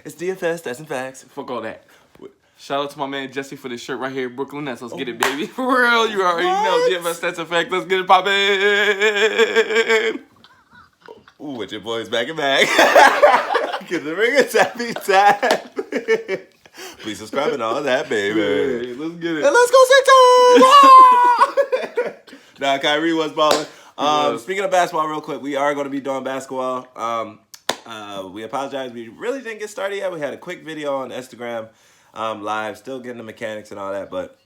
It's DFS, Stats&Facts. Fuck all that. Shout out to my man Jesse for this shirt right here, Brooklyn Nets. Let's get it, baby. For real, you already know. DFS, Stats&Facts. Let's get it poppin'. Ooh, with your boys back and back. Get the ring is happy time. Please subscribe and all that, baby. Hey, let's get it. And let's go Sixers! Nah, Kyrie was balling. Speaking of basketball, real quick, we are going to be doing basketball. We apologize. We really didn't get started yet. We had a quick video on Instagram live, still getting the mechanics and all that. But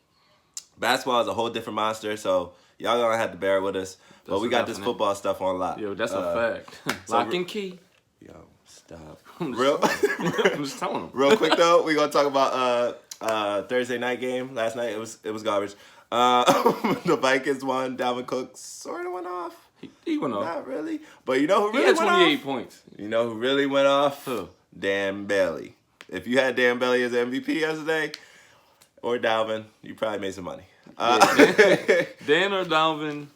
basketball is a whole different monster, so y'all going to have to bear with us. But we got this football stuff on lock. Yo, that's a fact. Lock and key. Yo, stop. I'm just telling them. Real quick, though, we're going to talk about Thursday night game. Last night, it was garbage. The Vikings won. Dalvin Cook sort of went off. He went off. Not really. But you know who really went off? He had 28 points. You know who really went off? Who? Dan Bailey. If you had Dan Bailey as MVP yesterday, or Dalvin, you probably made some money. Dan or Dalvin,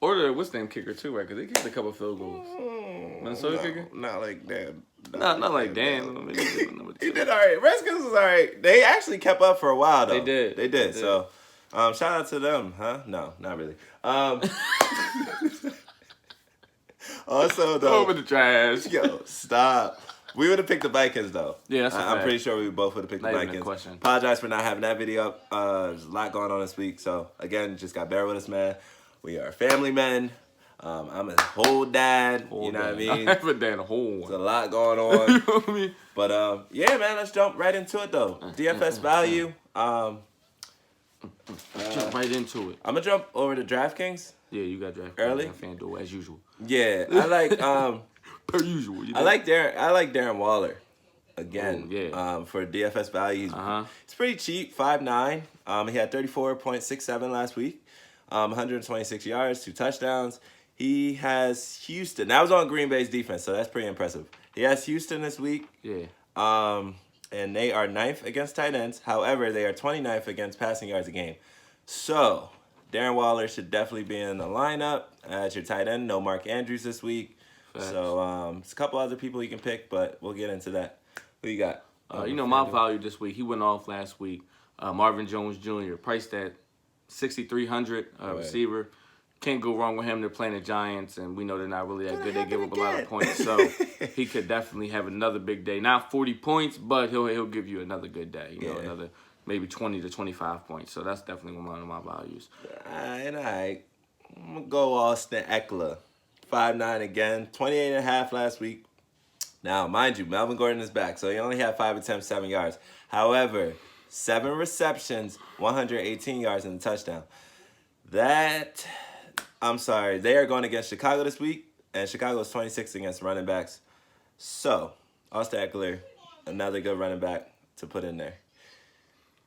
or the what's name kicker too, right? Because they kicked a couple field goals. Minnesota kicker? Not like Dan. Not like Dan. He did all right. Redskins was all right. They actually kept up for a while, though. They did. So, shout out to them, huh? No, not really. Also, though. Over the trash. Yo, stop. We would have picked the Vikings, though. Yeah, that's a fact. I'm pretty sure we both would have picked the Vikings. Question. Apologize for not having that video up. There's a lot going on this week. So, again, just got to bear with us, man. We are family men. I'm a whole dad. You know what I mean? I have a dad, a whole one. There's a lot going on. You know what I mean? But, yeah, man, let's jump right into it, though. DFS value. Jump right into it. I'm going to jump over to Draftkings. Yeah, you got Draftkings. Early? Fanduel, as usual. Yeah, I like... Per usual. I like Darren Waller. Again, for DFS value, he's pretty cheap, 5'9". He had 34.67 last week, 126 yards, 2 touchdowns. He has Houston. That was on Green Bay's defense, so that's pretty impressive. He has Houston this week. Yeah. And they are 9th against tight ends. However, they are 29th against passing yards a game. So, Darren Waller should definitely be in the lineup as your tight end. No Mark Andrews this week. Facts. So, there's a couple other people you can pick, but we'll get into that. Who you got? My value this week, he went off last week. Marvin Jones Jr., priced at $6,300, receiver. Can't go wrong with him. They're playing the Giants, and we know they're not really that good. They give up a lot of points, so he could definitely have another big day. Not 40 points, but he'll give you another good day. You know, another maybe 20 to 25 points. So that's definitely one of my values. All right. I'm going to go Austin Eckler. 5'9" again. 28.5 last week. Now, mind you, Melvin Gordon is back, so he only had 5 attempts, 7 yards. However, 7 receptions, 118 yards, and a touchdown. I'm sorry, they are going against Chicago this week, and Chicago is 26th against running backs. So, Austin Eckler, another good running back to put in there.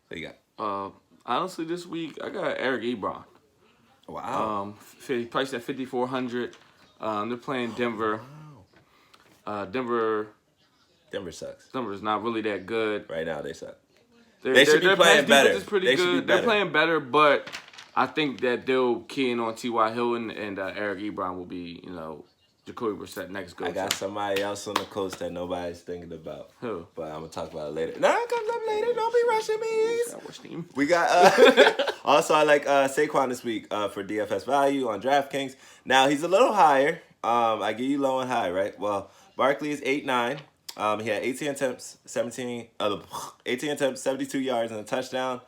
What you got? Honestly, this week, I got Eric Ebron. Wow. Priced at $5,400. They're playing Denver. Denver sucks. Denver's not really that good. Right now, they suck. They should be playing better. Is pretty good. They're playing better, but I think that they'll key in on T.Y. Hilton and Eric Ebron will be, Jacoby Brissett next go. I got somebody else on the coast that nobody's thinking about. Who? But I'm going to talk about it later. No, it comes up later. Don't be rushing me. We got, also, I like Saquon this week for DFS value on Draftkings. Now, he's a little higher. I give you low and high, right? Well, Barkley is 8'9". He had 18 attempts, 72 yards, and a touchdown.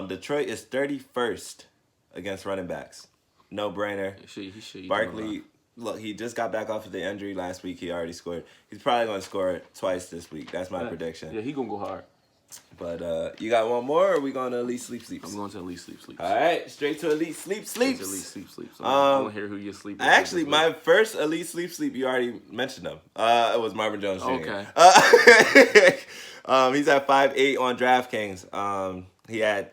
Detroit is 31st against running backs. No brainer. He should. Barkley, look, he just got back off of the injury last week. He already scored. He's probably going to score twice this week. That's my prediction. Yeah, he's going to go hard. But you got one more, or are we going to Elite Sleep Sleeps? I'm going to Elite Sleep Sleeps. All right, straight to Elite Sleep Sleeps. Elite Sleep Sleeps. I want to hear who you sleep with. Actually, my first Elite Sleep Sleep, you already mentioned him. It was Marvin Jones Jr. Okay. He's at 5'8" on DraftKings. He had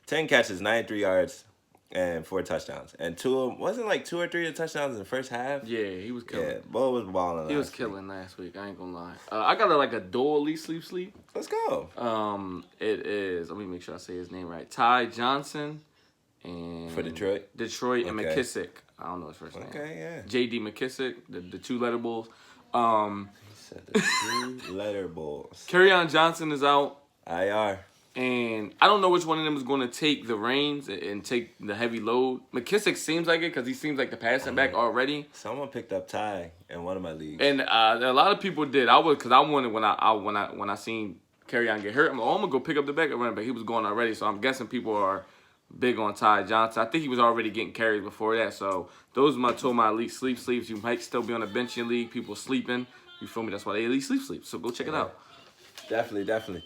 10 catches, 93 yards, and 4 touchdowns. And wasn't like 2 or 3 of the touchdowns in the first half? Yeah, he was killing. Yeah, Bo was balling. He was killing last week. I ain't gonna lie. I got a dual Elite Sleep. Let's go. It is. Let me make sure I say his name right. Ty Johnson, and for Detroit, and McKissick. I don't know his first name. Okay, yeah. J.D. McKissick, the 2 letter bulls. said the two-letter Bulls. Kerryon Johnson is out. IR. And I don't know which one of them is going to take the reins and take the heavy load. McKissick seems like it because he seems like the passing back already. Someone picked up Ty in one of my leagues. And a lot of people did. I wanted when I seen Kerryon get hurt. I'm gonna go pick up the backup running back. He was going already, so I'm guessing people are big on Ty Johnson. I think he was already getting carries before that. So those are my two of my elite sleeps. You might still be on a bench in your league. People sleeping. You feel me? That's why they elite sleep. So go check it out. Definitely.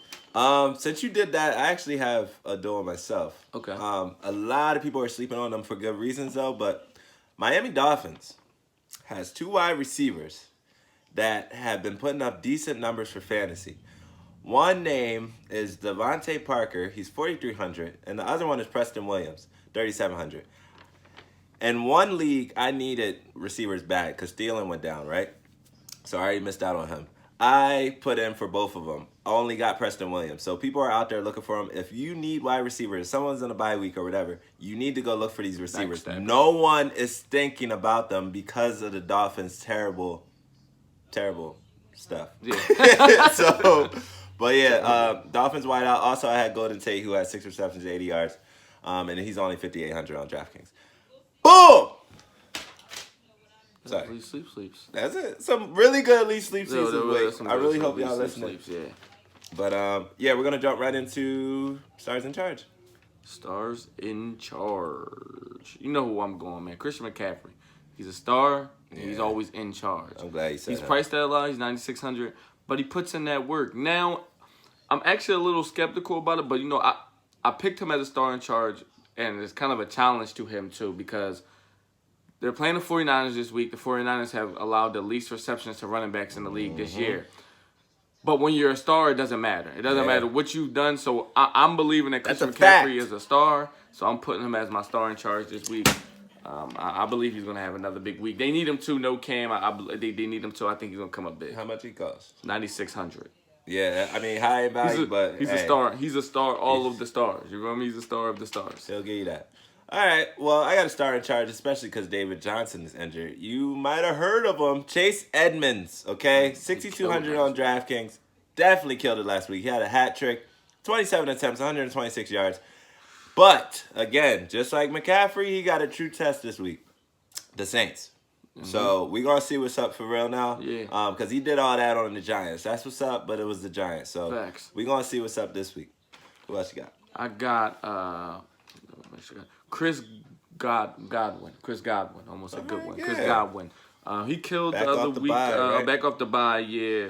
Since you did that, I actually have a duel myself. Okay. A lot of people are sleeping on them for good reasons though, but Miami Dolphins has 2 wide receivers that have been putting up decent numbers for fantasy. One name is Devontae Parker, he's 4,300, and the other one is Preston Williams, 3,700. In one league, I needed receivers bad because Thielen went down, right? So I already missed out on him. I put in for both of them. I only got Preston Williams. So people are out there looking for them. If you need wide receivers, someone's in a bye week or whatever, you need to go look for these receivers. No one is thinking about them because of the Dolphins' terrible stuff. Yeah. But yeah, Dolphins wideout. Also, I had Golden Tate, who had 6 receptions, 80 yards. And he's only 5,800 on DraftKings. Boom! Sorry. Elite sleeps. That's it. Some really good elite sleep seasons. I really hope y'all listening. Yeah. But yeah, we're gonna jump right into Stars in Charge. Stars in charge. You know who I'm going, man. Christian McCaffrey. He's a star. And he's always in charge. I'm glad you said he's that. Priced at a lot. He's 9,600, but he puts in that work. Now, I'm actually a little skeptical about it, but you know, I picked him as a star in charge, and it's kind of a challenge to him too because they're playing the 49ers this week. The 49ers have allowed the least receptions to running backs in the league this year. But when you're a star, it doesn't matter. It doesn't matter what you've done. So I'm believing that Christian McCaffrey is a star. So I'm putting him as my star in charge this week. I believe he's going to have another big week. They need him to. No Cam. They need him to. I think he's going to come up big. How much he costs? 9,600. Yeah, I mean, high value, but he's a star. He's a star. All of the stars. You remember? He's a star of the stars. He'll give you that. All right, well, I got to start in charge, especially because David Johnson is injured. You might have heard of him. Chase Edmonds, okay? 6,200 on DraftKings. Definitely killed it last week. He had a hat trick, 27 attempts, 126 yards. But, again, just like McCaffrey, he got a true test this week. The Saints. So, we're going to see what's up for real now. Yeah. Because he did all that on the Giants. That's what's up, but it was the Giants. So, we're going to see what's up this week. Who else you got? I got... Chris Godwin. Almost a good one. Chris Godwin. He killed the other week. Back off the bye, yeah.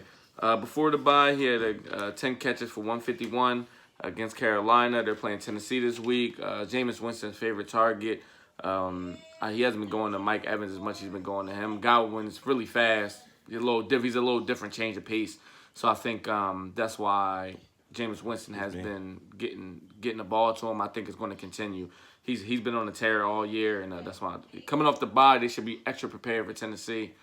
Before the bye, he had 10 catches for 151 against Carolina. They're playing Tennessee this week. Jameis Winston's favorite target. He hasn't been going to Mike Evans as much as he's been going to him. Godwin's really fast. He's a little different change of pace. So I think that's why Jameis Winston has been getting the ball to him. I think it's going to continue. He's been on a tear all year, and that's why coming off the bye, they should be extra prepared for Tennessee,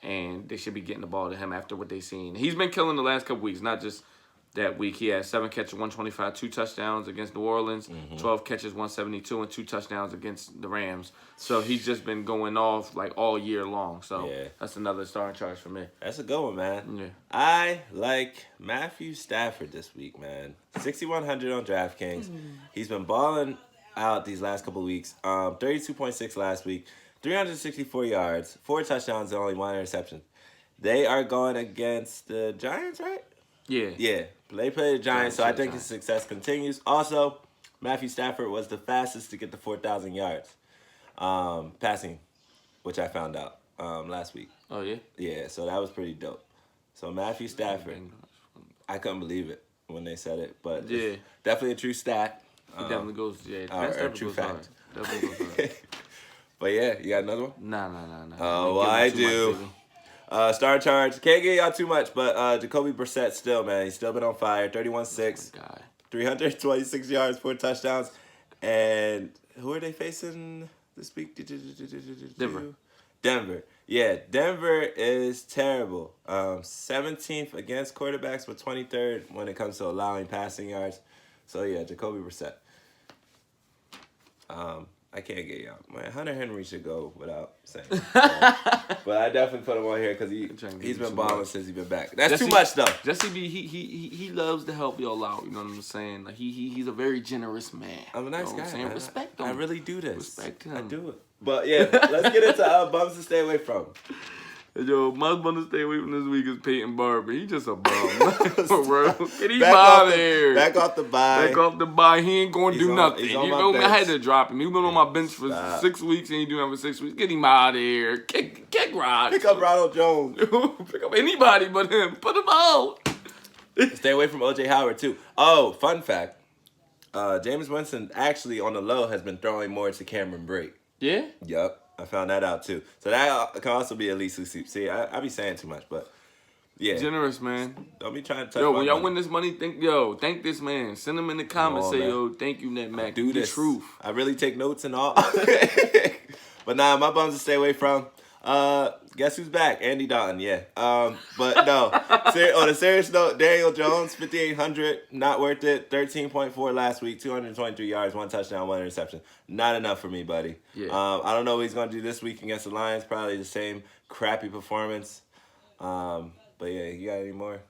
and they should be getting the ball to him after what they've seen. He's been killing the last couple weeks, not just that week. He had 7 catches, 125, 2 touchdowns against New Orleans, 12 catches, 172, and 2 touchdowns against the Rams. So he's just been going off like all year long. So that's another star in charge for me. That's a good one, man. Yeah. I like Matthew Stafford this week, man. 6,100 on DraftKings. He's been balling out these last couple of weeks. 32.6 last week, 364 yards, 4 touchdowns, and only 1 interception. They are going against the Giants, right? Yeah. Yeah. They play the Giants, so I think his success continues. Also, Matthew Stafford was the fastest to get to 4,000 yards passing, which I found out last week. Oh, yeah? Yeah, so that was pretty dope. So Matthew Stafford, I couldn't believe it when they said it, but it's definitely a true stat. He definitely goes, or true fact. Definitely goes hard. But yeah, you got another one? Nah. Oh, well, I do. Star charge. Can't get y'all too much, but Jacoby Brissett still, man. He's still been on fire. 31-6. 326 yards, 4 touchdowns. And who are they facing this week? Denver. Yeah, Denver is terrible. 17th against quarterbacks, but 23rd when it comes to allowing passing yards. So, yeah, Jacoby Brissett. I can't get y'all. Man, Hunter Henry should go without saying. But I definitely put him on here because he's been balling since he's been back. That's Jesse, too much though. Jesse B, he loves to help y'all out. You know what I'm saying? Like he's a very generous man. I'm a nice guy. Man. Respect him. I really do this. Respect him. I do it. But yeah, let's get into bums to stay away from. Yo, my bum to stay away from this week is Peyton Barber. He just a bum. For real. Get him out of here. Back off the bye. Back off the bye. He ain't going to do nothing. You know, I had to drop him. He's been on my bench for 6 weeks and he doing it for 6 weeks. Get him out of here. Kick Rod. Pick up Ronald Jones. Pick up anybody but him. Put him out. Stay away from O.J. Howard, too. Oh, fun fact. Jameis Winston actually, on the low, has been throwing more to Cameron Brate. Yeah? Yup. I found that out, too. So that can also be at least who see. I be saying too much, but yeah. Generous, man. Don't be trying to touch Yo, my when y'all money. win this money, thank this man. Send him in the comments. Say, yo, thank you, Net Mac. Do this. The truth. I really take notes and all. But nah, my bums to stay away from. Guess who's back? Andy Dalton, yeah. But no. On a serious note, Daniel Jones, 5,800, not worth it. 13.4 last week, 223 yards, 1 touchdown, 1 interception. Not enough for me, buddy. Yeah. I don't know what he's going to do this week against the Lions. Probably the same crappy performance. But yeah, you got any more?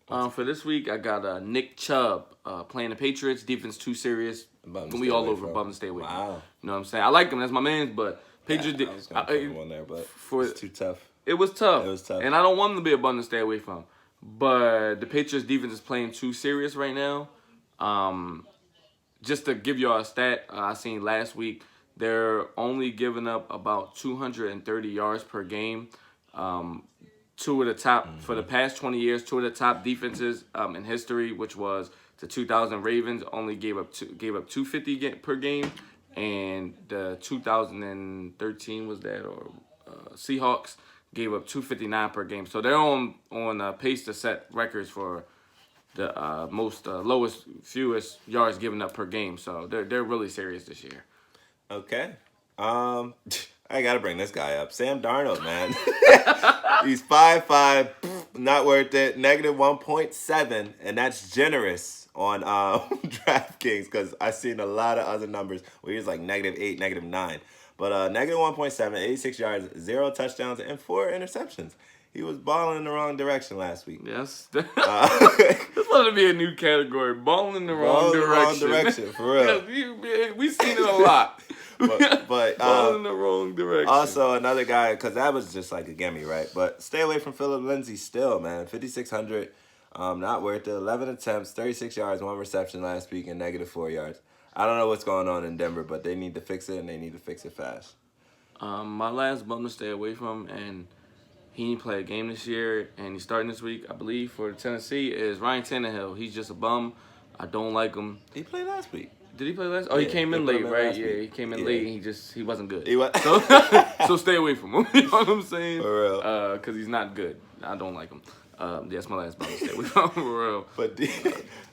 For this week, I got Nick Chubb playing the Patriots. Defense too serious. We all over. Bum to stay away. Wow. You know what I'm saying? I like him. That's my man, but Patriots. I was going to put him on there, but it's too tough. It was tough. It was tough. And I don't want him to be a bum to stay away from. But the Patriots defense is playing too serious right now. Just to give y'all a stat, I seen last week, they're only giving up about 230 yards per game. Two of the top, for the past 20 years, two of the top defenses in history, which was the 2000 Ravens, only gave up 250 per game. And the 2013 was that, or Seahawks gave up 259 per game. So they're on pace to set records for the lowest, fewest yards given up per game. So they're really serious this year. Okay. I got to bring this guy up. Sam Darnold, man. He's 5'5", not worth it. Negative 1.7, and that's generous on DraftKings because I've seen a lot of other numbers where he's like -8, -9. But negative 1.7, 86 yards, 0 touchdowns, and 4 interceptions. He was balling in the wrong direction last week. Yes. This ought to be a new category. Balling in the wrong direction. Wrong direction, for real. We've seen it a lot. But balling in the wrong direction. Also, another guy, because that was just like a gimme, right? But stay away from Phillip Lindsay still, man. 5,600, not worth it. 11 attempts, 36 yards, 1 reception last week, and -4 yards. I don't know what's going on in Denver, but they need to fix it, and they need to fix it fast. My last bum to stay away from, and he didn't play a game this year, and he's starting this week, I believe, for Tennessee, is Ryan Tannehill. He's just a bum. I don't like him. He played last week. Did he play last? Oh, he came in late, right? Yeah, he came in late, and he wasn't good. So stay away from him. You know what I'm saying? For real. Because he's not good. I don't like him. That's my last bum to stay away from, for real. But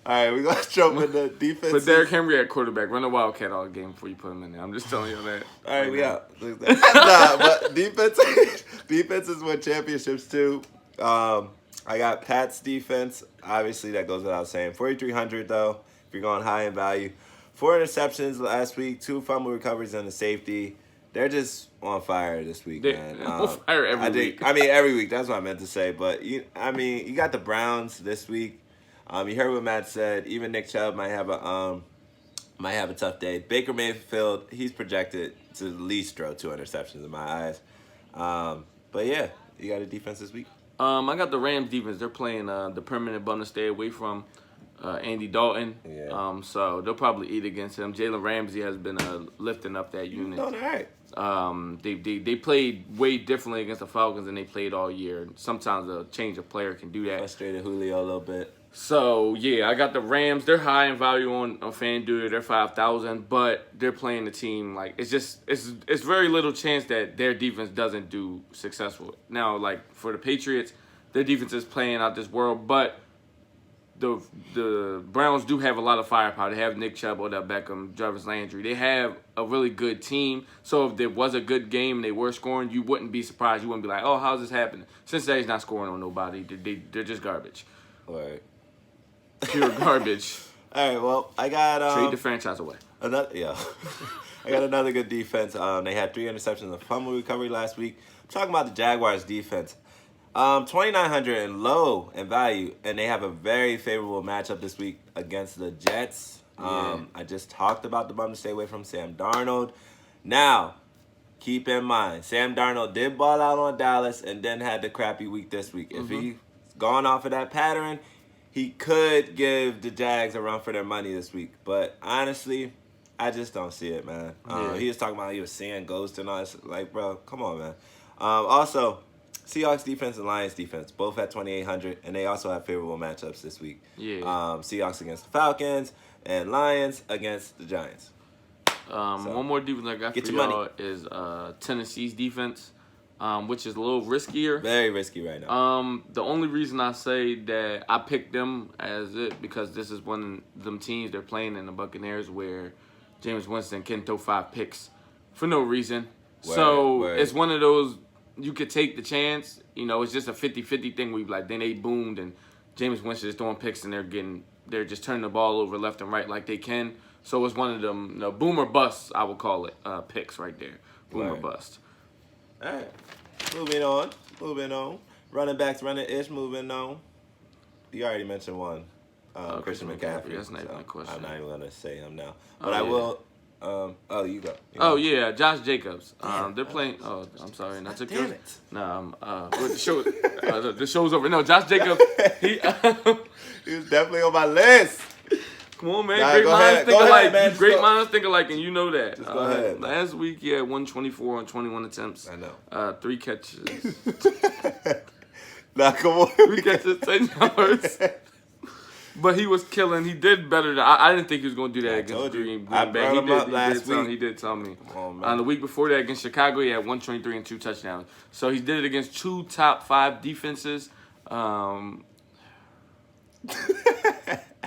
all right, we're gonna jump in the defense. But Derrick Henry at quarterback. Run a Wildcat all game before you put him in there. I'm just telling you that. All right, we out. Nah, but defenses win championships too. I got Pat's defense. Obviously, that goes without saying. 4,300 though. If you're going high in value, 4 interceptions last week, 2 fumble recoveries and a safety. They're just on fire this week, man. On fire every week. I mean, every week. That's what I meant to say. But you got the Browns this week. You heard what Matt said. Even Nick Chubb might have a tough day. Baker Mayfield, he's projected to at least throw 2 interceptions in my eyes. But yeah, you got a defense this week. I got the Rams defense. They're playing the permanent bum to stay away from. Andy Dalton. Yeah. So they'll probably eat against him. Jalen Ramsey has been lifting up that unit. Doing all right. They played way differently against the Falcons than they played all year. Sometimes a change of player can do that. Frustrated Julio a little bit. So yeah, I got the Rams. They're high in value on Fanduel. They're 5,000, but they're playing the team like it's very little chance that their defense doesn't do successful. Now, like for the Patriots, their defense is playing out this world, but the Browns do have a lot of firepower. They have Nick Chubb, Odell Beckham, Jarvis Landry. They have a really good team. So if there was a good game and they were scoring, you wouldn't be surprised. You wouldn't be like, oh, how's this happening? Cincinnati's not scoring on nobody. They're just garbage. All right. Pure garbage. All right, well, I got... Trade the franchise away. Another, yeah. I got another good defense. They had 3 interceptions and fumble recovery last week. I'm talking about the Jaguars defense. 2,900 and low in value, and they have a very favorable matchup this week against the Jets. I just talked about the bum to stay away from Sam Darnold. Now, keep in mind, Sam Darnold did ball out on Dallas and then had the crappy week this week. If he's gone off of that pattern, he could give the Jags a run for their money this week. But honestly, I just don't see it, man. He was talking about he was seeing ghosts and all this. Like, bro, come on, man. Also, Seahawks defense and Lions defense both at 2,800, and they also have favorable matchups this week. Seahawks against the Falcons and Lions against the Giants. One more defense I got for y'all is Tennessee's defense, which is a little riskier. Very risky right now. The only reason I say that I picked them as it because this is one of them teams they're playing in the Buccaneers where Jameis Winston can throw 5 picks for no reason. It's one of those you could take the chance. You know, it's just a 50-50 thing where like then they boomed and Jameis Winston is throwing picks and they're just turning the ball over left and right like they can. So it's one of them, boom or bust, I would call it, picks right there. Boom or bust. All right. Moving on. Running backs, running-ish, moving on. You already mentioned one. Christian McCaffrey. That's not even a question. I'm not even going to say him now. But I will. You go. Yeah, Josh Jacobs. They're playing. Oh, I'm sorry. Not took yours. No, the show's over. No, Josh Jacobs. He was definitely on my list. Come on, man. Great minds think alike. Great minds think alike, and you know that. Just go ahead. Last week, he had 124 on 21 attempts. I know. 3 catches. Nah, come on. 3 catches, 10 yards. But he was killing. He did better than I didn't think he was going to do that against Green Bay. I brought him up last week. He did tell me. Come on, man. The week before that against Chicago, he had 123 and 2 touchdowns. So he did it against 2 top 5 defenses.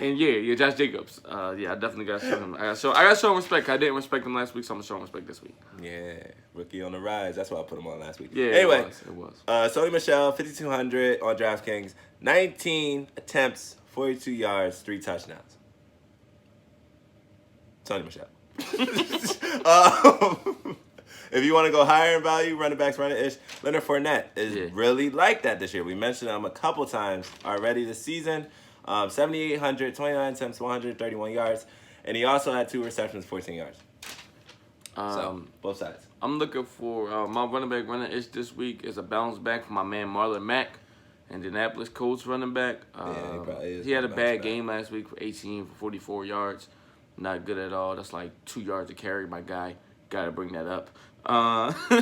And yeah, Josh Jacobs. I definitely got to show him. I got to show him respect. I didn't respect him last week, so I'm going to show him respect this week. Yeah, rookie on the rise. That's why I put him on last week. Yeah, anyway, it was. Sony Michel, 5,200 on Draftkings. 19 attempts, 42 yards, 3 touchdowns. Sony Michel. If you want to go higher in value, running backs, running-ish, Leonard Fournette is really like that this year. We mentioned him a couple times already this season. 7,800, 29 attempts, 131 yards. And he also had 2 receptions, 14 yards. So, both sides. I'm looking for my running back running-ish this week is a bounce back from my man Marlon Mack, Indianapolis Colts running back. He probably is. He had a bad game last week for 18 for 44 yards. Not good at all. That's like 2 yards to carry, my guy. Got to bring that up.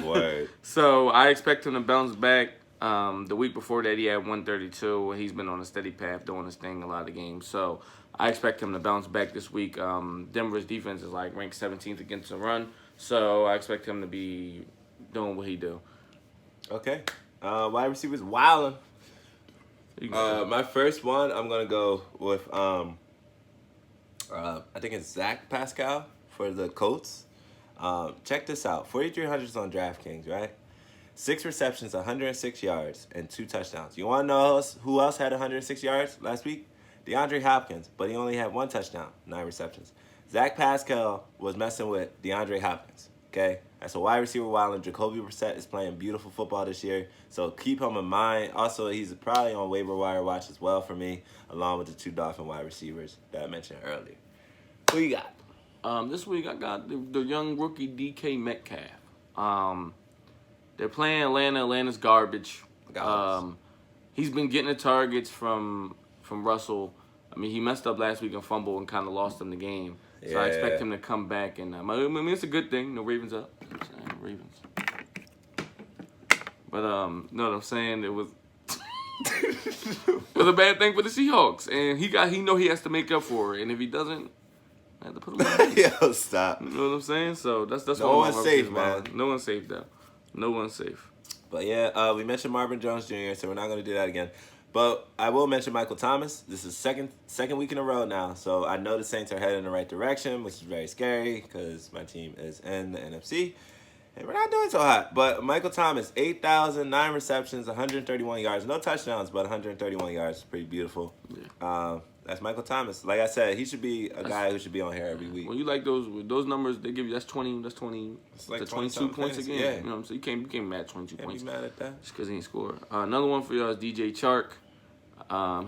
Word. So I expect him to bounce back. The week before that, he had 132. He's been on a steady path doing his thing a lot of games. So I expect him to bounce back this week. Denver's defense is like ranked 17th against the run. So I expect him to be doing what he do. Okay. Wide receivers wildin'. My first one, I'm going to go with, I think it's Zach Pascal for the Colts. Check this out. 4,300 on DraftKings, right? 6 receptions, 106 yards, and 2 touchdowns. You want to know who else had 106 yards last week? DeAndre Hopkins, but he only had 1 touchdown, 9 receptions. Zach Pascal was messing with DeAndre Hopkins, okay? That's a wide receiver wild, and Jacoby Brissett is playing beautiful football this year, so keep him in mind. Also, he's probably on waiver wire watch as well for me, along with the 2 Dolphin wide receivers that I mentioned earlier. Who you got? This week I got the young rookie DK Metcalf. They're playing Atlanta. Atlanta's garbage. He's been getting the targets from Russell. I mean, he messed up last week and fumbled and kind of lost him the game. So I expect him to come back. And I mean, it's a good thing. No Ravens up. Ravens. But know what I'm saying? It was a bad thing for the Seahawks, and he know he has to make up for it. And if he doesn't, I have to put him on. Yo, stop. You know what I'm saying? So that's no one's safe, man. No one's safe though. No one's safe. But yeah, we mentioned Marvin Jones Jr., so we're not going to do that again. But I will mention Michael Thomas. This is second week in a row now, so I know the Saints are headed in the right direction, which is very scary because my team is in the NFC. Hey, we're not doing so hot. But Michael Thomas, 8,000, 9 receptions, 131 yards. No touchdowns, but 131 yards. Pretty beautiful. Yeah. That's Michael Thomas. Like I said, he should be a guy who should be on here every week. When you like those numbers, they give you that's 20. It's like 22 points a game. Yeah. You know what I'm saying? You can't match 22 points. Can't be mad at that. Just because he ain't scored. Another one for y'all is DJ Chark.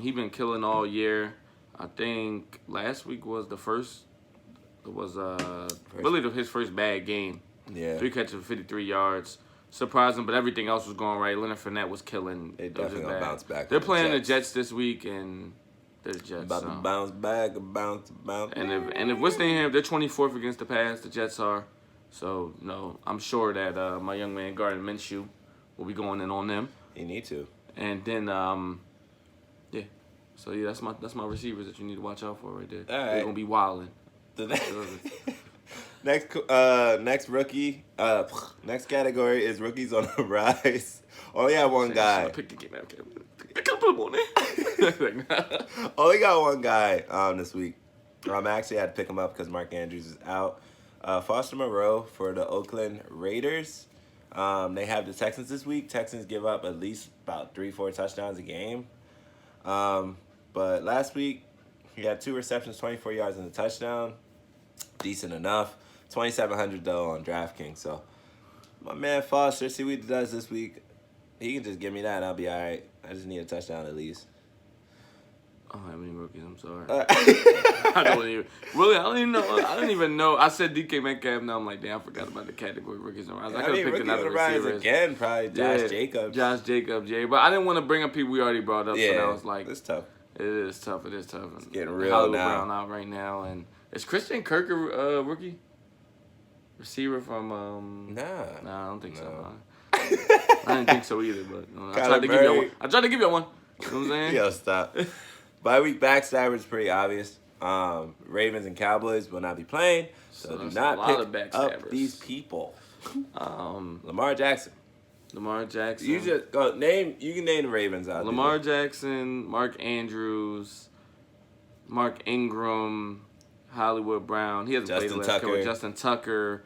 He been killing all year. I think last week was the first. It was really his first bad game. Yeah. 3 catches for 53 yards. Surprising, but everything else was going right. Leonard Fournette was killing. They definitely gonna bounce back. They're playing the Jets this week, and they're the Jets. About to bounce back, bounce. And if what's name here, they're 24th against the pass. The Jets are. So I'm sure that my young man Gardner Minshew will be going in on them. You need to. And then yeah. So yeah, that's my receivers that you need to watch out for right there. All right. They're gonna be wilding. Next rookie. Next category is rookies on the rise. Only got one guy. Pick the game out. I can't put him on there. Only got one guy this week. I actually had to pick him up because Mark Andrews is out. Foster Moreau for the Oakland Raiders. They have the Texans this week. Texans give up at least about 3-4 touchdowns a game. But last week, he had 2 receptions, 24 yards and a touchdown. Decent enough. 2,700 though on DraftKings. So my man Foster, see what he does this week. He can just give me that and I'll be all right. I just need a touchdown at least. I don't have any rookies. I'm sorry. I don't even know. I said DK Metcalf. Now I'm like, damn, I forgot about the category rookies and rise. I could have picked another receiver again. Probably Josh Jacobs. Josh Jacobs, yeah. But I didn't want to bring up people we already brought up. Yeah, so I was like, it's tough. It is tough. It's getting real Hollywood now. Brown out right now, and is Christian Kirk a rookie receiver from? Nah, I don't think so. No. I didn't think so either, but I tried to give you one. I tried to give you one. You know what I'm saying? Yo, stop. Bye-week backstabber is pretty obvious. Ravens and Cowboys will not be playing, so do not pick up these people. Lamar Jackson. You just go name. You can name the Ravens out. Lamar Jackson, Mark Andrews, Mark Ingram, Hollywood Brown. He hasn't played last week. Justin Tucker.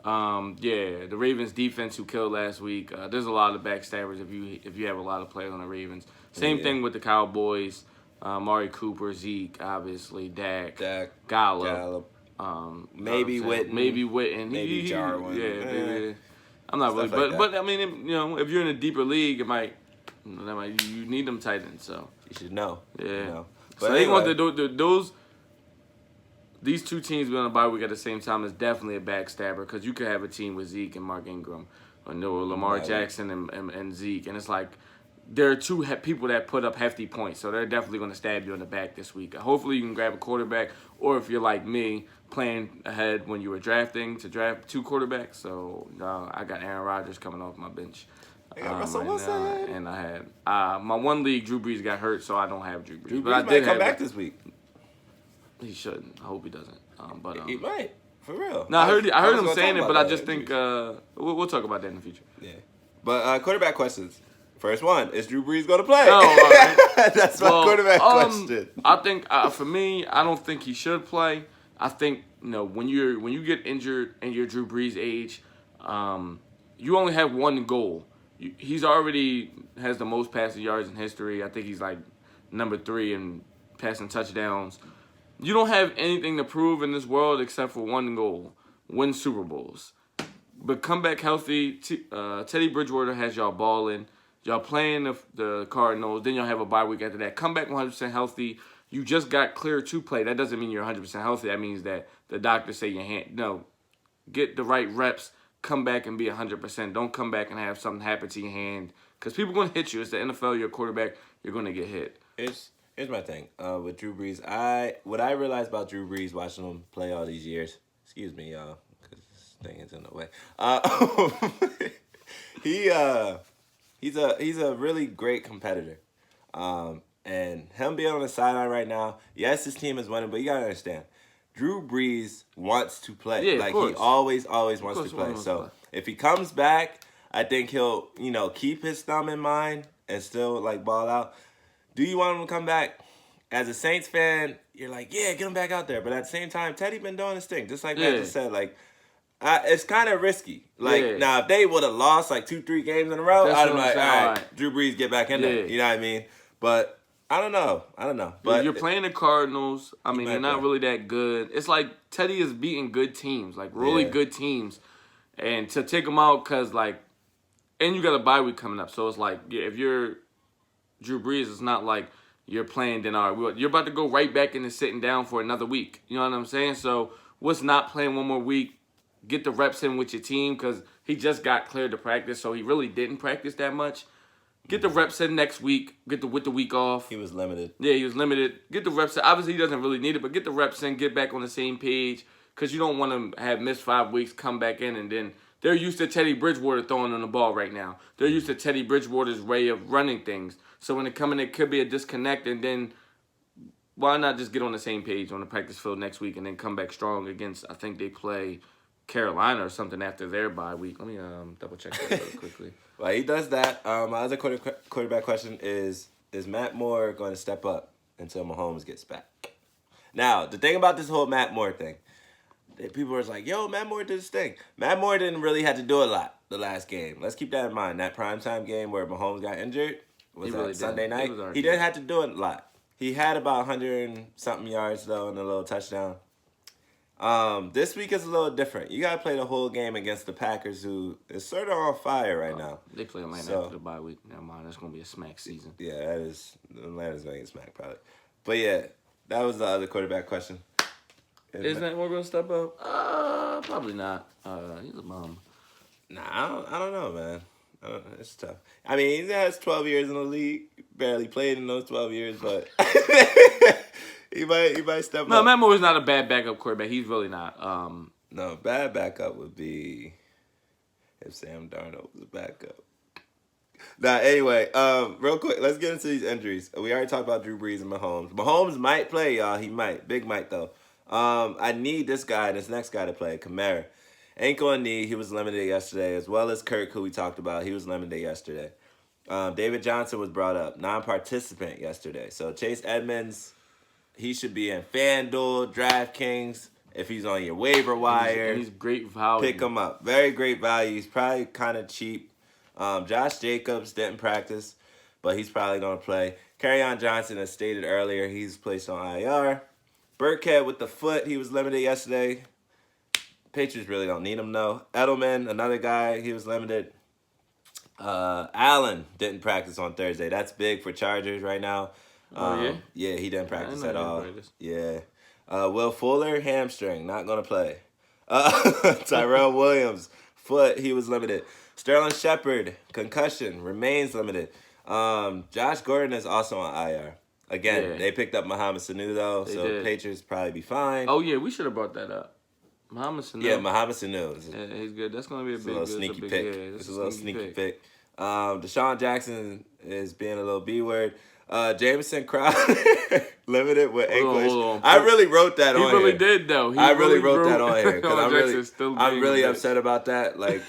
The Ravens defense who killed last week. There's a lot of backstabbers if you have a lot of players on the Ravens. Same thing with the Cowboys. Amari Cooper, Zeke, obviously, Dak, Gallup. Maybe Witten. Maybe Jarwin. Maybe. I'm not really, but I mean, if you're in a deeper league, you need them tight ends. So you should know. Yeah. You know. But so anyway. They want these two teams being on a bye week at the same time is definitely a backstabber because you could have a team with Zeke and Mark Ingram, or Lamar Jackson and Zeke, and it's like there are two people that put up hefty points, so they're definitely going to stab you in the back this week. Hopefully you can grab a quarterback, or if you're like me, playing ahead when you were drafting to draft 2 quarterbacks. So I got Aaron Rodgers coming off my bench. Russell Wilson. And I had my one league, Drew Brees got hurt, so I don't have Drew Brees. Drew Brees might come back this week. He shouldn't. I hope he doesn't. He might, for real. No, I heard him saying it, but I just think we'll talk about that in the future. Yeah, but quarterback questions. First one, is Drew Brees going to play? That's my quarterback question. I think for me, I don't think he should play. I think when you get injured and you're Drew Brees' age, you only have one goal. He's already has the most passing yards in history. I think he's like number 3 in passing touchdowns. You don't have anything to prove in this world except for one goal: win Super Bowls. But come back healthy. Teddy Bridgewater has y'all balling. Y'all playing the Cardinals. Then y'all have a bye week after that. Come back 100% healthy. You just got cleared to play. That doesn't mean you're 100% healthy. That means that the doctors say your hand. No, get the right reps. Come back and be 100%. Don't come back and have something happen to your hand. Because people are going to hit you. It's the NFL. You're a quarterback. You're going to get hit. Here's my thing with Drew Brees. What I realized about Drew Brees watching him play all these years. Excuse me, y'all, because this thing is in the way. He's a really great competitor. And him being on the sideline right now, yes, his team is winning, but you gotta understand, Drew Brees wants to play. Yeah, like he always wants to play. So if he comes back, I think he'll keep his thumb in mind and still like ball out. Do you want him to come back? As a Saints fan, you're like, yeah, get him back out there. But at the same time, Teddy been doing his thing. Just like I just said, like, It's kind of risky. Like, Yeah. now, if they would have lost like 2-3 games in a row, That's I'd what be I'm like, saying, all all right, right. Drew Brees, get back in there. Yeah. You know what I mean? But I don't know. But You're playing the Cardinals. I mean, they're not play. really that good. It's like Teddy is beating good teams, like really good teams. And to take them out because, like, and you got a bye week coming up. So it's like, yeah, if you're Drew Brees, it's not like you're playing, then all right, you're about to go right back into sitting down for another week. You know what I'm saying? So what's not playing one more week? Get the reps in with your team because he just got cleared to practice, so he really didn't practice that much. Get the reps in next week. With the week off. He was limited. Yeah, he was limited. Get the reps in. Obviously, he doesn't really need it, but get the reps in. Get back on the same page because you don't want to have missed 5 weeks, come back in, and then they're used to Teddy Bridgewater throwing on the ball right now. They're used to Teddy Bridgewater's way of running things. So when they come in, it could be a disconnect, and then why not just get on the same page on the practice field next week and then come back strong against, I think they play Carolina or something after their bye week. Let me double check that really quickly. Well, he does that. My other quarterback question is Matt Moore going to step up until Mahomes gets back? Now, the thing about this whole Matt Moore thing, people are like, yo, Matt Moore did his thing. Matt Moore didn't really have to do a lot the last game. Let's keep that in mind. That primetime game where Mahomes got injured was really Sunday night. He He didn't have to do a lot. He had about 100-something yards, though, and a little touchdown. This week is a little different. You got to play the whole game against the Packers, who is sort of on fire right now. They play Atlanta after the bye week. Never mind. That's going to be a smack season. Yeah, Atlanta's going to get smacked, probably. But yeah, that was the other quarterback question. Is Matt Moore going to step up? Probably not. He's a bum. Nah, I don't know, man. It's tough. I mean, he has 12 years in the league. Barely played in those 12 years, but he might step up. No, Matt Moore is not a bad backup quarterback. He's really not. No, bad backup would be if Sam Darnold was a backup. Nah, anyway, real quick, let's get into these injuries. We already talked about Drew Brees and Mahomes. Mahomes might play, y'all. He might. Big might, though. I need this next guy to play, Kamara. Ankle and knee, he was limited yesterday, as well as Kirk, who we talked about. He was limited yesterday. David Johnson was brought up, non-participant yesterday. So Chase Edmonds, he should be in Fanduel, Draftkings. If he's on your waiver wire, he's great value. Pick him up. Very great value. He's probably kind of cheap. Josh Jacobs didn't practice, but he's probably going to play. Kerryon Johnson, as stated earlier, he's placed on IR. Burkhead with the foot, he was limited yesterday. Patriots really don't need him, though. Edelman, another guy, he was limited. Allen didn't practice on Thursday. That's big for Chargers right now. Yeah? Yeah, he didn't practice at all. Practice. Yeah. Will Fuller, hamstring, not going to play. Tyrell Williams, foot, he was limited. Sterling Shepard, concussion, remains limited. Josh Gordon is also on IR. Again, they picked up Mohamed Sanu, though, so Patriots probably be fine. Oh, yeah, we should have brought that up. Mohamed Sanu. Yeah, Mohamed Sanu. Yeah, he's good. That's going to be a little sneaky pick. It's a little sneaky pick. Deshaun Jackson is being a little B-word. Jameson Crowder, limited with ankle issues. I really wrote that on here. He really did, though. I really wrote that on here because I'm really upset about that. Like,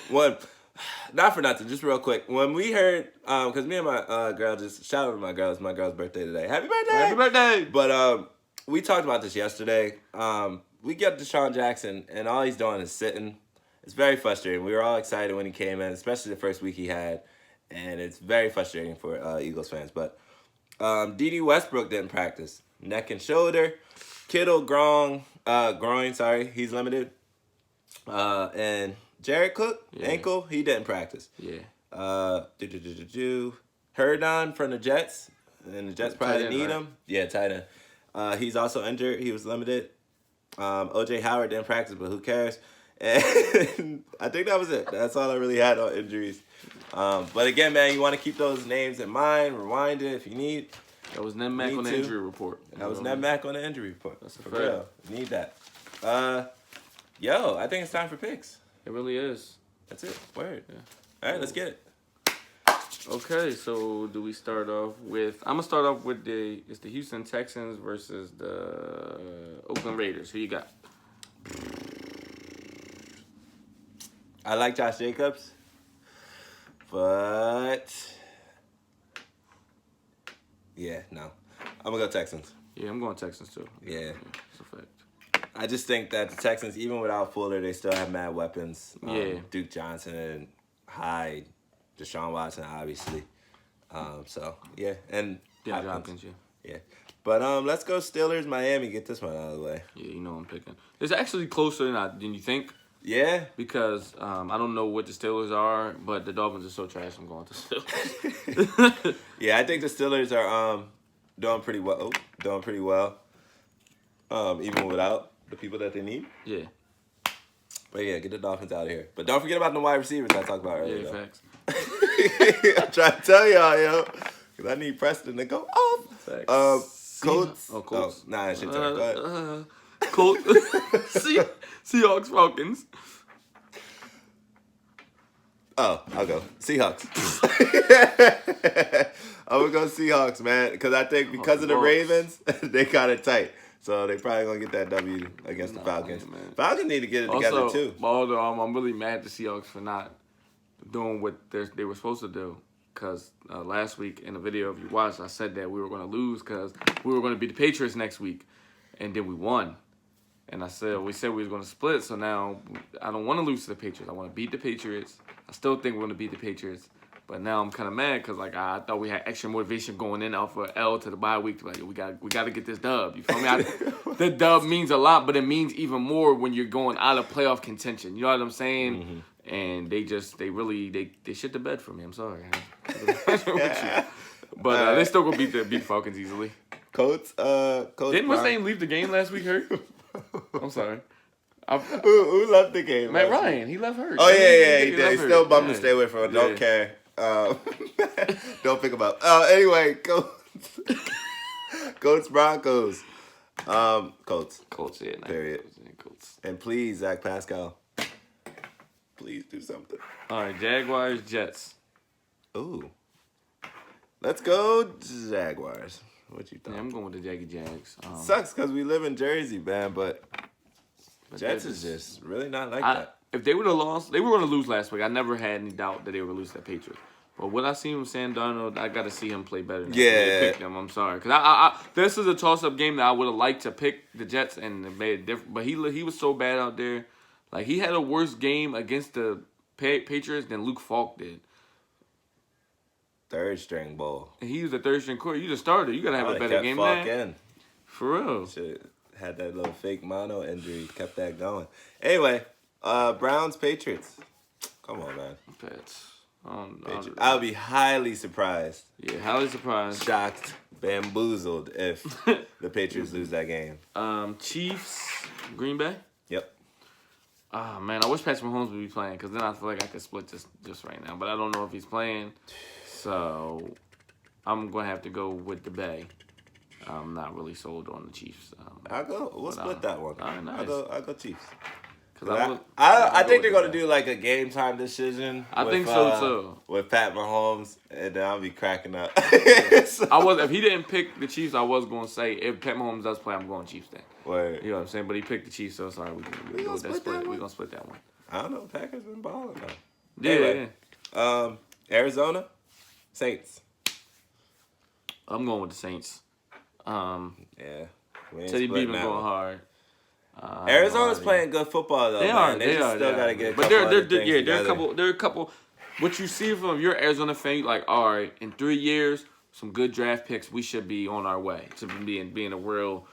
not for nothing, just real quick. When we heard, because me and my girl, just shout out to my girl. It's my girl's birthday today. Happy birthday! Happy birthday! But we talked about this yesterday. We get Deshaun Jackson, and all he's doing is sitting. It's very frustrating. We were all excited when he came in, especially the first week he had, and it's very frustrating for Eagles fans. But D.D. Westbrook didn't practice. Neck and shoulder. Kittle, groin, he's limited. And Jared Cook, ankle, he didn't practice. Yeah. Herdon from the Jets, and the Jets probably need him. Yeah, tight end. He's also injured. He was limited. O.J. Howard didn't practice, but who cares? And I think that was it. That's all I really had on injuries. But again, man, you want to keep those names in mind. Rewind it if you need. That was Ned Mack on the injury report. That was Ned Mack on the injury report. That's a for fact. real. Need that. I think it's time for picks. It really is. That's it. Word. Yeah. All right, let's get it. Okay, so do we start off with... I'm going to start off with the Houston Texans versus the Oakland Raiders. Who you got? I like Josh Jacobs, but... yeah, no. I'm going to go Texans. Yeah, I'm going Texans, too. Yeah. That's a fact. I just think that the Texans, even without Fuller, they still have mad weapons. Duke Johnson, Hyde, Deshaun Watson, obviously. So yeah, and Hopkins, yeah. But let's go Steelers, Miami. Get this one out of the way. Yeah, you know I'm picking. It's actually closer than you think. Yeah. Because I don't know what the Steelers are, but the Dolphins are so trash. I'm going to Steelers. Yeah, I think the Steelers are doing pretty well. Even without the people that they need. Yeah. But yeah, get the Dolphins out of here. But don't forget about the wide receivers I talked about earlier. Yeah, facts. I'm trying to tell y'all, yo. Because I need Preston to go off. Facts. Colts. Colts. Nah, I should turn. Go ahead. Colts. Seahawks, Falcons. Oh, I'll go. Seahawks. I'm going to go Seahawks, man. Because I think because of the Ravens, they got it tight. So they probably going to get that W against the Falcons. Man. Falcons need to get it together, too. Although I'm really mad at the Seahawks for not doing what they were supposed to do. Because last week in the video, if you watched, I said that we were going to lose because we were going to beat the Patriots next week. And then we won. And we said we was going to split. So now I don't want to lose to the Patriots. I want to beat the Patriots. I still think we're going to beat the Patriots. But now I'm kind of mad because like I thought we had extra motivation going in off of L to the bye week. Like we got to get this dub. You feel me? The dub means a lot, but it means even more when you're going out of playoff contention. You know what I'm saying? Mm-hmm. And they shit the bed for me. I'm sorry. But they still gonna beat the Falcons easily. Colts. Didn't Mustaine leave the game last week hurt? I'm sorry. Who left the game? Matt Ryan. He left hurt. Oh yeah, he did. He's still bummed to stay away from it. Don't care. Don't pick him up. Anyway, Colts Broncos. Colts. Colts, yeah. Period. Colts. And please, Zach Pascal. Please do something. All right, Jaguars, Jets. Ooh. Let's go Jaguars. What you think? Yeah, I'm going with the Jags. Sucks because we live in Jersey, man, but Jets is just really not like that. If they would have lost, they were going to lose last week. I never had any doubt that they were going to lose to the Patriots. But what I seen from Sam Darnold, I got to see him play better. Yeah. Pick them. I'm sorry. Because this is a toss-up game that I would have liked to pick the Jets and it made it different. But he was so bad out there. Like, he had a worse game against the Patriots than Luke Falk did. Third string ball. And he was a third string quarter. You the starter. You got to have a better game than that. For real. Should had that little fake mono injury. Kept that going. Anyway, Browns, Patriots. Come on, man. Pats. I would be highly surprised. Yeah, highly surprised. Shocked, bamboozled if the Patriots lose that game. Chiefs, Green Bay? Yep. Oh, man, I wish Patrick Mahomes would be playing because then I feel like I could split just right now. But I don't know if he's playing. So I'm going to have to go with the Bay. I'm not really sold on the Chiefs. We'll split that one. All right, nice. I'll go Chiefs. I think they're going to do like a game time decision. I think so too. With Pat Mahomes, and then I'll be cracking up. If he didn't pick the Chiefs, I was going to say if Pat Mahomes does play, I'm going Chiefs then. Word. You know what I'm saying? But he picked the Chiefs, so sorry. We're going to split that one. I don't know. Packers been balling though. Yeah. Anyway, Arizona, Saints. I'm going with the Saints. Yeah. Teddy B been going hard. Arizona's playing good football though. They are. They still gotta get. But there are a couple. What you see from your Arizona fan, you're like, all right, in 3 years, some good draft picks, we should be on our way to being a real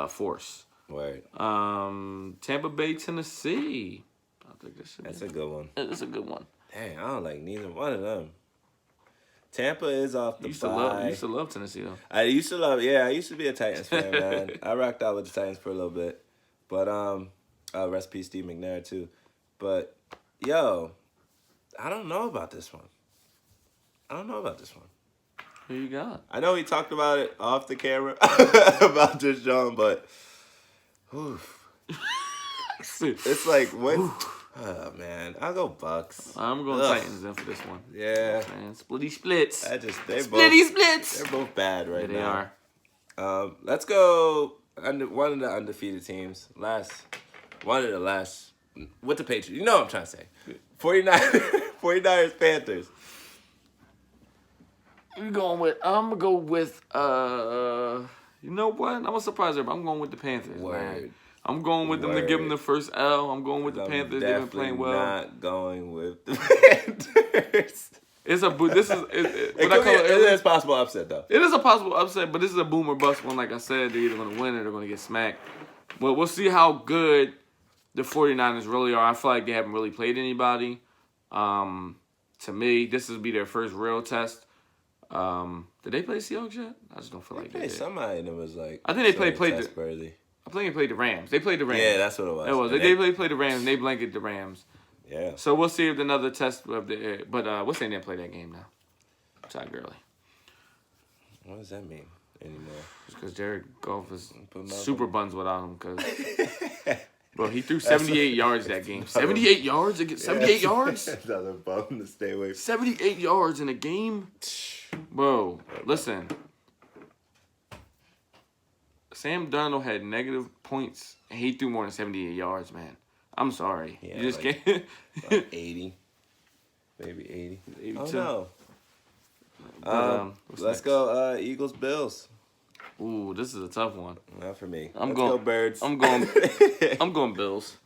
force. Right. Tampa Bay, Tennessee. I think that's a good one. It's a good one. Dang, I don't like neither one of them. Tampa is off the You used to love Tennessee though. I used to be a Titans fan, man. I rocked out with the Titans for a little bit. But rest in peace Steve McNair too. But yo, I don't know about this one. Who you got? I know we talked about it off the camera about Deshaun, but it's like what? Oh man, I'll go Bucks. I'm going Titans then for this one. Yeah, man, splitty splits. Splits. They're both bad right now. They are. Let's go. One of the undefeated teams. One of the last. With the Patriots. You know what I'm trying to say. 49ers, Panthers. I'm going to go with, you know what? I'm going to surprise everybody. I'm going with the Panthers, man. I'm going with them to give them the first L. I'm going with the Panthers. They've been playing well. Not going with the Panthers. It's a this is it is possible upset though. It is a possible upset, but this is a boom or bust one. Like I said, they're either going to win or they're going to get smacked. But we'll see how good the 49ers really are. I feel like they haven't really played anybody. To me, this will be their first real test. Did they play Seahawks yet? I just don't feel like they did. Somebody that was like. I think they played I think they played the Rams. They played the Rams. Yeah, that's what it was. It was. They played the Rams and they blanketed the Rams. Yeah. So we'll see if another test of the. But what's they didn't play that game now? Todd Gurley. What does that mean anymore? Just because Jared Goff is super buns without him. Cause, bro, he threw 78 yards that game. 78 yards? 78 yards? Another bum to stay away from. 78 yards in a game? Bro, listen. Sam Darnold had negative points, and he threw more than 78 yards, man. I'm sorry. Yeah, you just like, can't. 80. Maybe 80. 82. Oh, no. Let's go Eagles-Bills. Ooh, this is a tough one. Not for me. Let's go Birds. I'm going Bills.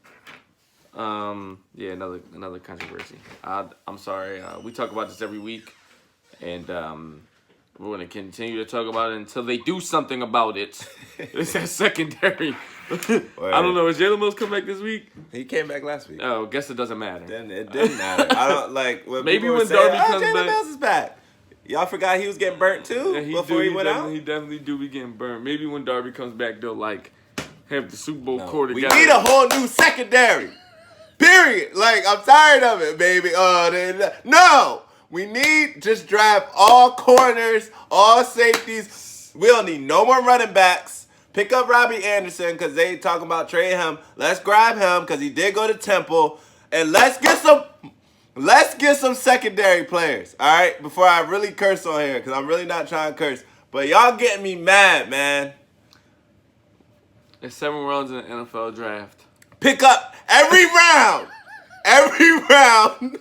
Yeah, another controversy. I'm sorry. We talk about this every week, and we're going to continue to talk about it until they do something about it. It's that secondary. I don't know. Is Jalen Mills come back this week? He came back last week. Oh, guess it doesn't matter. Then it didn't matter. I don't like. When maybe when Darby comes Jalen back. Mills is back. Y'all forgot he was getting burnt too before he went out. He definitely do be getting burned. Maybe when Darby comes back, they'll have the Super Bowl core We together. need a whole new secondary. Period. Like, I'm tired of it, baby. No. We need just draft all corners, all safeties. We don't need no more running backs. Pick up Robbie Anderson because they talking about trading him. Let's grab him because he did go to Temple. And let's get some secondary players, all right? Before I really curse on here because I'm really not trying to curse. But y'all getting me mad, man. There's 7 rounds in the NFL draft. Pick up every round.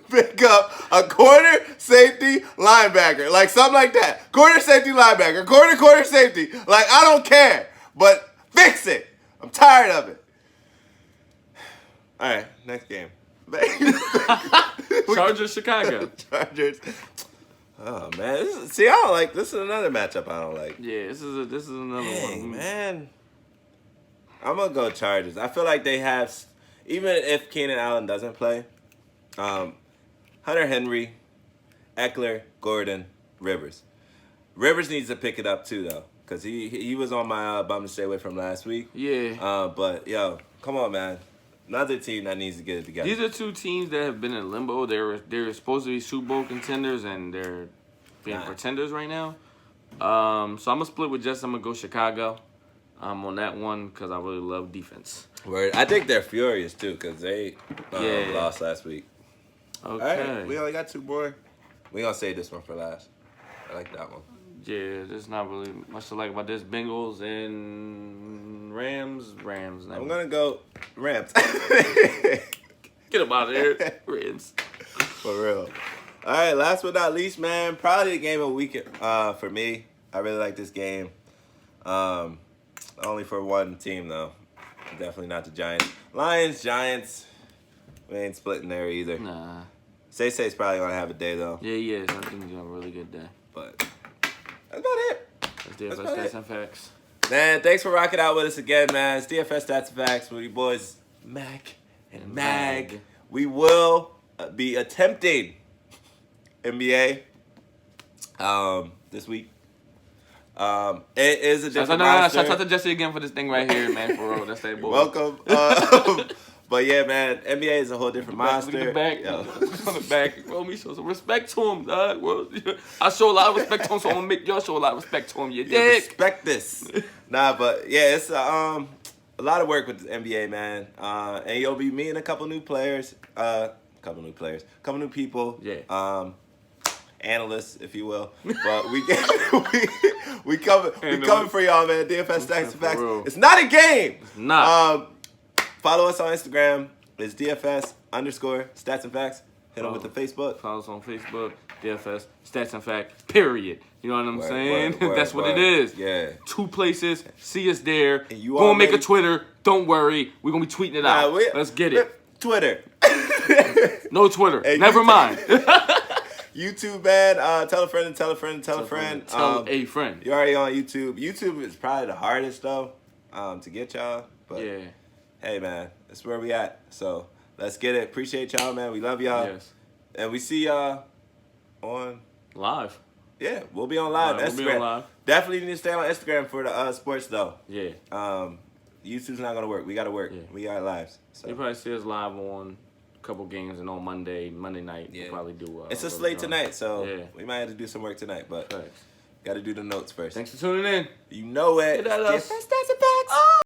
Pick up a corner, safety, linebacker. Like something like that. Corner, safety, linebacker. Corner, safety. Like, I don't care. But fix it. I'm tired of it. All right, next game. Chargers, Chicago. Chargers. Oh, man. I don't like this. Is another matchup I don't like. Yeah, this is another one. Man. I'm going to go Chargers. I feel like they have, even if Keenan Allen doesn't play, Hunter Henry, Eckler, Gordon, Rivers. Rivers needs to pick it up too, though, because he was on my bum to stay away from last week. Yeah. But, yo, come on, man. Another team that needs to get it together. These are 2 teams that have been in limbo. They're supposed to be Super Bowl contenders, and they're being pretenders right now. So I'm going to split with Jess. I'm going to go Chicago. I'm on that one because I really love defense. Word. I think they're furious, too, because they lost last week. Okay. All right, we only got 2 more. We're going to save this one for last. I like that one. Yeah, there's not really much to like about this. Bengals and Rams. I'm going to go Rams. Get them out of there. Rams. For real. All right, last but not least, man, probably the game of the week for me. I really like this game. Only for one team, though. Definitely not the Giants. Lions, Giants. We ain't splitting there either. Nah. Say's probably going to have a day, though. Yeah, he is. I think he's going to have a really good day. But that's about it. That's DFS Stats and Facts. Man, thanks for rocking out with us again, man. It's DFS Stats and Facts with your boys, Mac and Mag. We will be attempting NBA this week. It is a different roster. Shout out to Jesse again for this thing right here, man. For real, that's that boy. Welcome. But yeah, man, NBA is a whole different monster. Look at the back. On the back. Bro, me show some respect to him, dog. Well, I show a lot of respect to him, so I'm gonna make y'all show a lot of respect to him. You dig? Respect this. Nah, but yeah, it's a lot of work with the NBA, man. And you'll be meeting a couple new players. Couple new people. Yeah. Analysts, if you will. But we coming for y'all, man. DFS Stats and Facts. It's not a game. It's not. Follow us on Instagram. It's DFS_Stats and Facts. Hit them with the Facebook. Follow us on Facebook. DFS, Stats and Facts, period. You know what I'm saying? That's what it is. Yeah. 2 places. See us there. And you Go and make a Twitter. Don't worry. We're going to be tweeting it out. Let's get it. Twitter. No Twitter. Hey, Never mind. YouTube, man. Tell a friend and tell a friend and tell a friend. Tell a friend. You're already on YouTube. YouTube is probably the hardest, though, to get y'all. But, yeah. Hey, man. That's where we at. So, let's get it. Appreciate y'all, man. We love y'all. Yes. And we see y'all on... Live. Yeah, we'll be on live. We'll be on live. Definitely need to stay on Instagram for the sports, though. Yeah. YouTube's not going to work. We got to work. Yeah. We got lives. So. You probably see us live on a couple games, and on Monday night, we'll probably do... it's a slate tonight, so we might have to do some work tonight, but got to do the notes first. Thanks for tuning in. You know it. Get at us. DFS, Stats&Facts.